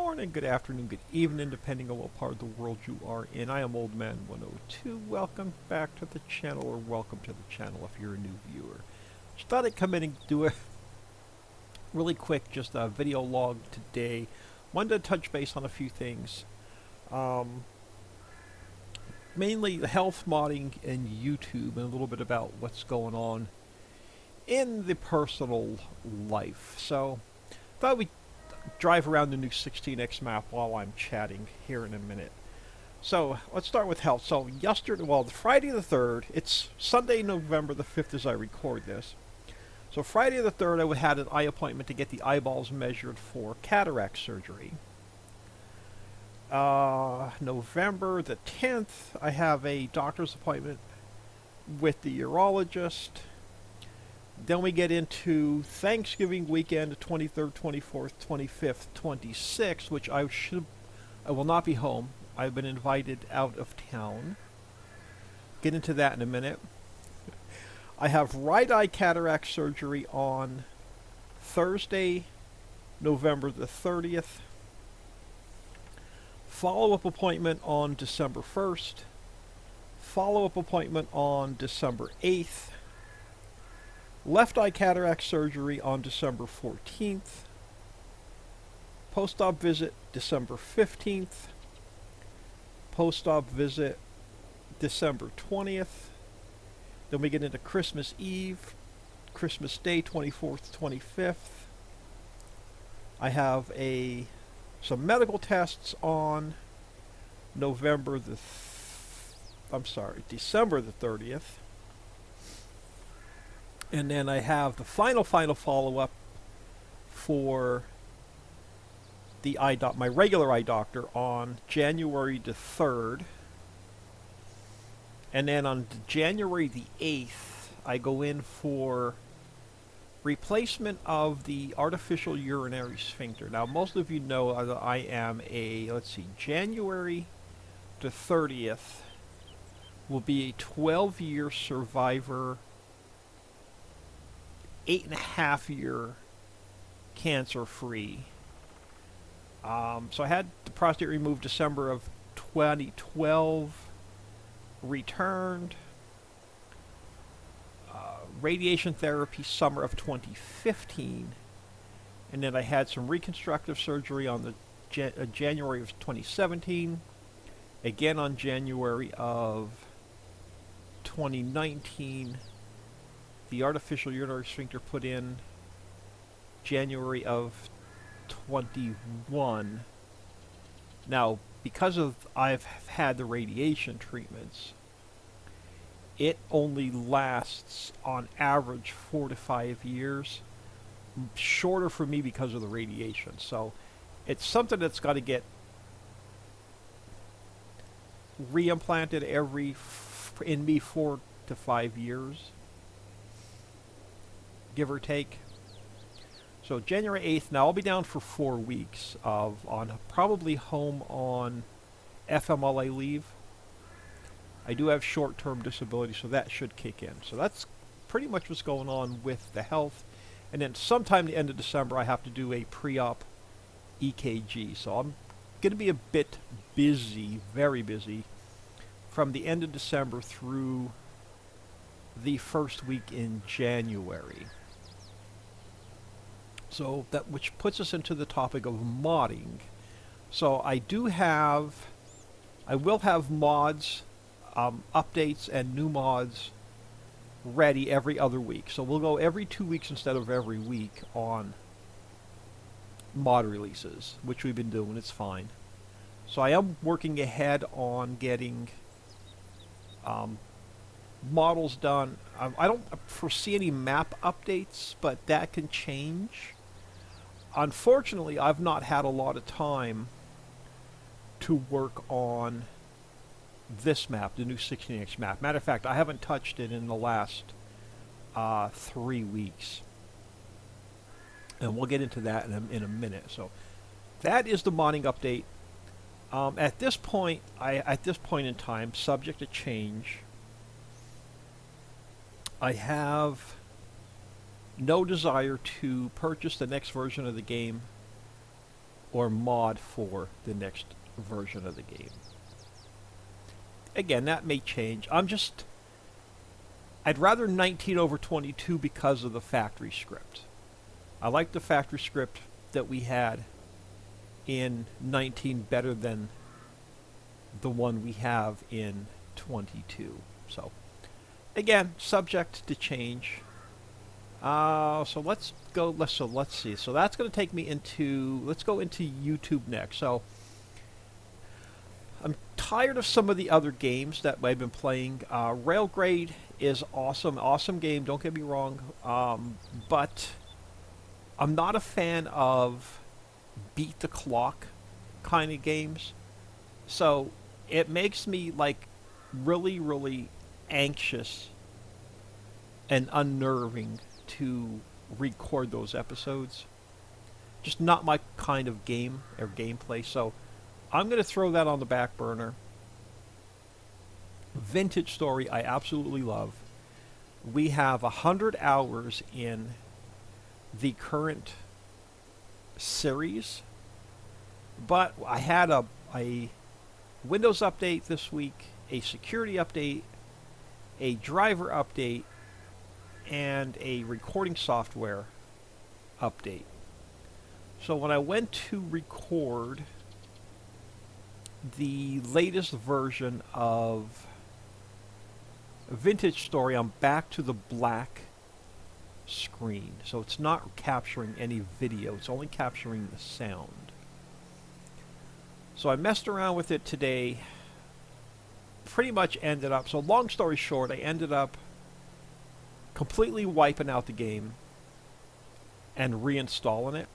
morning, good afternoon, good evening, depending on what part of the world you are in. I am Old Man 102. Welcome back to the channel, or welcome to the channel if you're a new viewer. Just thought I'd come in and do a really quick, just a video log today. Wanted to touch base on a few things. Mainly the health modding and YouTube, and a little bit about what's going on in the personal life. So, thought we'd drive around the new 16X map while I'm chatting here in a minute. So, let's start with health. So, yesterday, well, Friday the 3rd, it's Sunday, November the 5th as I record this. So, Friday the 3rd, I had an eye appointment to get the eyeballs measured for cataract surgery. November the 10th, I have a doctor's appointment with the urologist. Then we get into Thanksgiving weekend, the 23rd, 24th, 25th, 26th, which I will not be home. I've been invited out of town. Get into that in a minute. I have right eye cataract surgery on Thursday, November the 30th. Follow-up appointment on December 1st. Follow-up appointment on December 8th. Left eye cataract surgery on December 14th. Post-op visit December 15th. Post-op visit December 20th. Then we get into Christmas Eve, Christmas Day 24th, 25th. I have some medical tests on December the 30th. And then I have the final follow-up for the my regular eye doctor on January the 3rd. And then on January the 8th, I go in for replacement of the artificial urinary sphincter. Now, most of you know that I am January the 30th will be a 12-year survivor, 8.5-year cancer-free. So I had the prostate removed December of 2012, returned. Radiation therapy summer of 2015, and then I had some reconstructive surgery on the January of 2017, again on January of 2019. The artificial urinary sphincter put in January of 21. Now, because I've had the radiation treatments, it only lasts on average 4 to 5 years. Shorter for me because of the radiation. So it's something that's got to get reimplanted in me 4 to 5 years, give or take. So January 8th, now I'll be down for 4 weeks probably home on FMLA leave. I do have short-term disability, so that should kick in. So that's pretty much what's going on with the health. And then sometime the end of December, I have to do a pre-op EKG. So I'm going to be a bit busy, very busy, from the end of December through the first week in January. So which puts us into the topic of modding. So I will have mods, updates and new mods ready every other week. So we'll go every 2 weeks instead of every week on mod releases, which we've been doing. It's fine. So I am working ahead on getting models done. I don't foresee any map updates, but that can change. Unfortunately, I've not had a lot of time to work on this map, the new 16X map. Matter of fact, I haven't touched it in the last 3 weeks. And we'll get into that in a minute. So that is the modding update. At this point in time, subject to change, I have no desire to purchase the next version of the game or mod for the next version of the game. Again, that may change. I'd rather 19 over 22 because of the factory script. I like the factory script that we had in 19 better than the one we have in 22. So, again, subject to change. So let's go. Let's see. So that's going to take me into. Let's go into YouTube next. So I'm tired of some of the other games that I've been playing. Railgrade is awesome game. Don't get me wrong. But I'm not a fan of beat the clock kind of games. So it makes me like really anxious and unnerving to record those episodes. Just not my kind of game or gameplay. So I'm going to throw that on the back burner. Vintage Story I absolutely love. We have 100 hours in the current series, but I had a Windows update this week, a security update, a driver update, and a recording software update. So when I went to record the latest version of Vintage Story, I'm back to the black screen. So it's not capturing any video, it's only capturing the sound. So I messed around with it today, pretty much ended up, so long story short, I ended up completely wiping out the game and reinstalling it.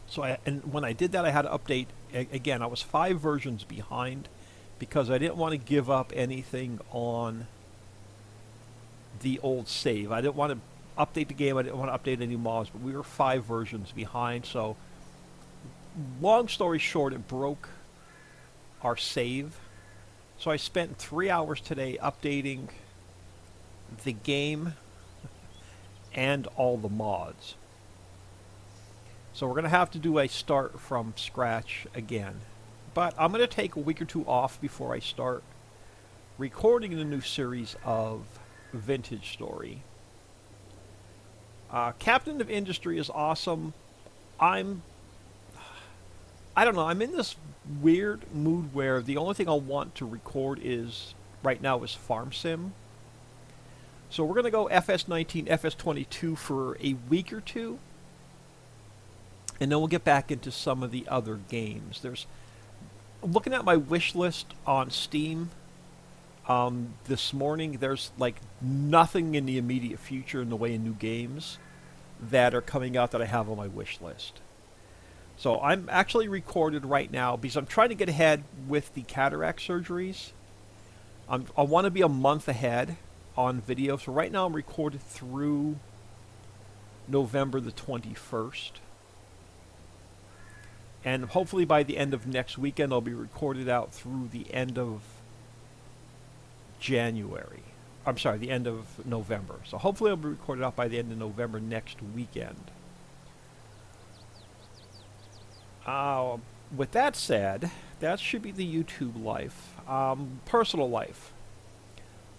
So when I did that, I had to update again. I was 5 versions behind because I didn't want to give up anything on the old save. I didn't want to update the game. I didn't want to update any mods, but we were 5 versions behind. So long story short, it broke our save. So I spent 3 hours today updating the game and all the mods. So we're going to have to do a start from scratch again. But I'm going to take a week or 2 off before I start recording the new series of Vintage Story. Captain of Industry is awesome. I don't know, I'm in this weird mood where the only thing I want to record right now is Farm Sim. So we're going to go FS19, FS22 for a week or 2. And then we'll get back into some of the other games. Looking at my wish list on Steam this morning, there's like nothing in the immediate future in the way of new games that are coming out that I have on my wish list. So I'm actually recorded right now because I'm trying to get ahead with the cataract surgeries. I want to be a month ahead on video. So right now I'm recorded through November the 21st. And hopefully by the end of next weekend, I'll be recorded out through the end of January. I'm sorry, the end of November. So hopefully I'll be recorded out by the end of November next weekend. With that said, that should be the YouTube life. Personal life.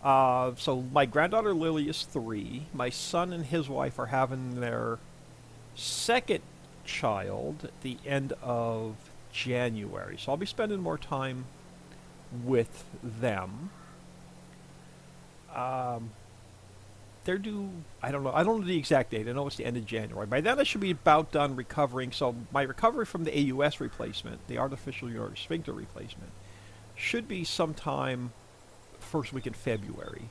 So my granddaughter Lily is 3. My son and his wife are having their second child at the end of January. So I'll be spending more time with them. They're due, I don't know the exact date. I know it's the end of January. By then I should be about done recovering. So my recovery from the AUS replacement, the artificial urinary sphincter replacement, should be sometime first week in February.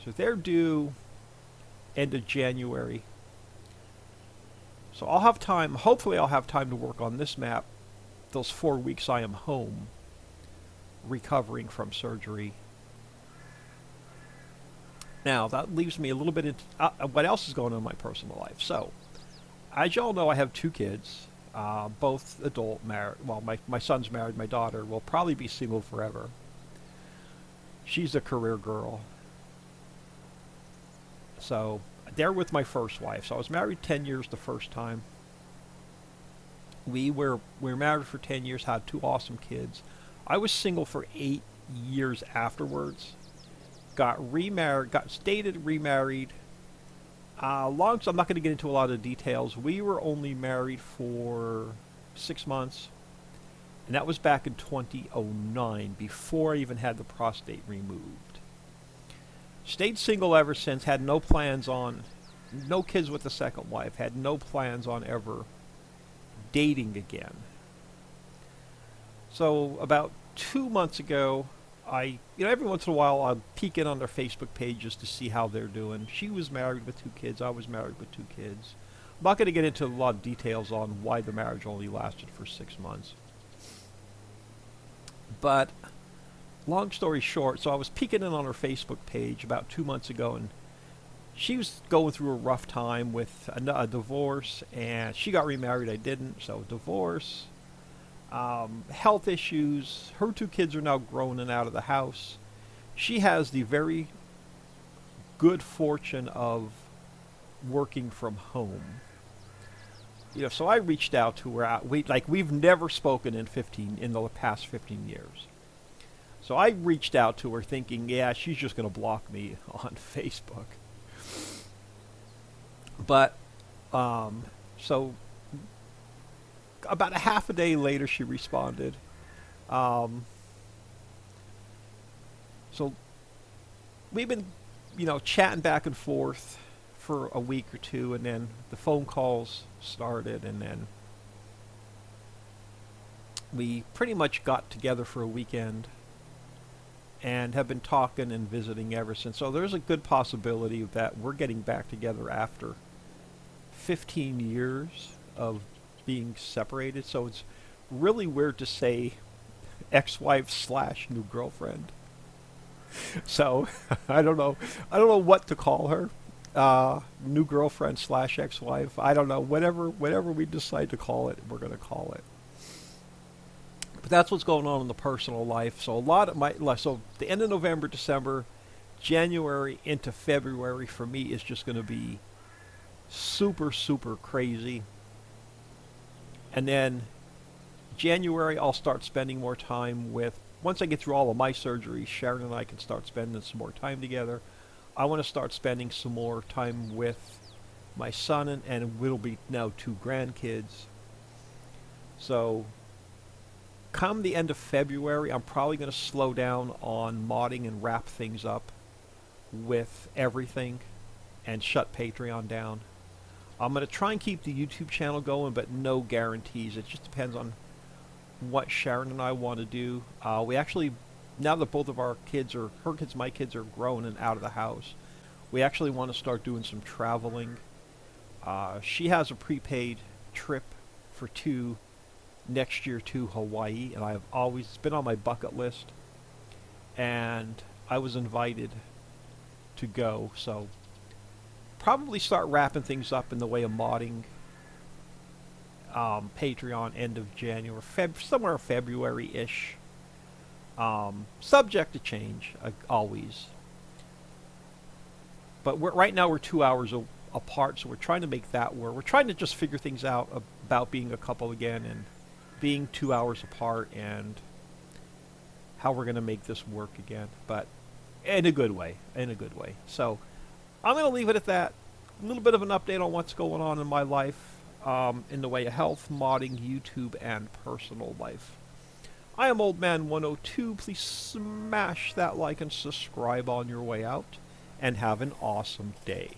So they're due end of January. So I'll have time, hopefully I'll have time to work on this map those 4 weeks I am home recovering from surgery. Now, that leaves me a little bit into what else is going on in my personal life. So, as y'all know, I have 2 kids, both adult, married. Well, my son's married, my daughter will probably be single forever. She's a career girl. So, they're with my first wife. So I was married 10 years the first time. We were married for 10 years, had two awesome kids. I was single for 8 years afterwards. Got remarried, got dated, remarried. Long, so I'm not going to get into a lot of details. We were only married for 6 months, and that was back in 2009, before I even had the prostate removed. Stayed single ever since. Had no plans on, no kids with the second wife. Had no plans on ever dating again. So about 2 months ago, every once in a while I'll peek in on their Facebook pages to see how they're doing. She was married with two kids. I was married with two kids. I'm not going to get into a lot of details on why the marriage only lasted for 6 months. But long story short, so I was peeking in on her Facebook page about 2 months ago, and she was going through a rough time with a divorce, and she got remarried. I didn't, so divorce, health issues. Her two kids are now grown and out of the house. She has the very good fortune of working from home. So I reached out to her. We've never spoken in the past 15 years. So I reached out to her thinking, yeah, she's just going to block me on Facebook. But so about a half a day later, she responded. So we've been, chatting back and forth for a week or two, and then the phone calls started, and then we pretty much got together for a weekend and have been talking and visiting ever since. So there's a good possibility that we're getting back together after 15 years of being separated. So it's really weird to say ex-wife slash new girlfriend. So I don't know what to call her. New girlfriend slash ex-wife. I don't know. Whatever we decide to call it, we're going to call it. But that's what's going on in the personal life. So the end of November, December, January into February for me is just going to be super, super crazy. And then January, I'll start spending more time once I get through all of my surgeries, Sharon and I can start spending some more time together. I want to start spending some more time with my son, and it'll be now two grandkids. So come the end of February, I'm probably going to slow down on modding and wrap things up with everything and shut Patreon down. I'm going to try and keep the YouTube channel going, but no guarantees. It just depends on what Sharon and I want to do. We actually, now that both of our kids my kids are grown and out of the house, we actually want to start doing some traveling. She has a prepaid trip for two next year to Hawaii, and it's been on my bucket list, and I was invited to go. So probably start wrapping things up in the way of modding Patreon end of January, somewhere February-ish. Subject to change, always. But right now we're 2 hours apart, so we're trying to make that work. We're trying to just figure things out about being a couple again and being 2 hours apart and how we're going to make this work again. But in a good way. So I'm going to leave it at that. A little bit of an update on what's going on in my life in the way of health, modding, YouTube, and personal life. I am Old Man 102. Please smash that like and subscribe on your way out, and have an awesome day.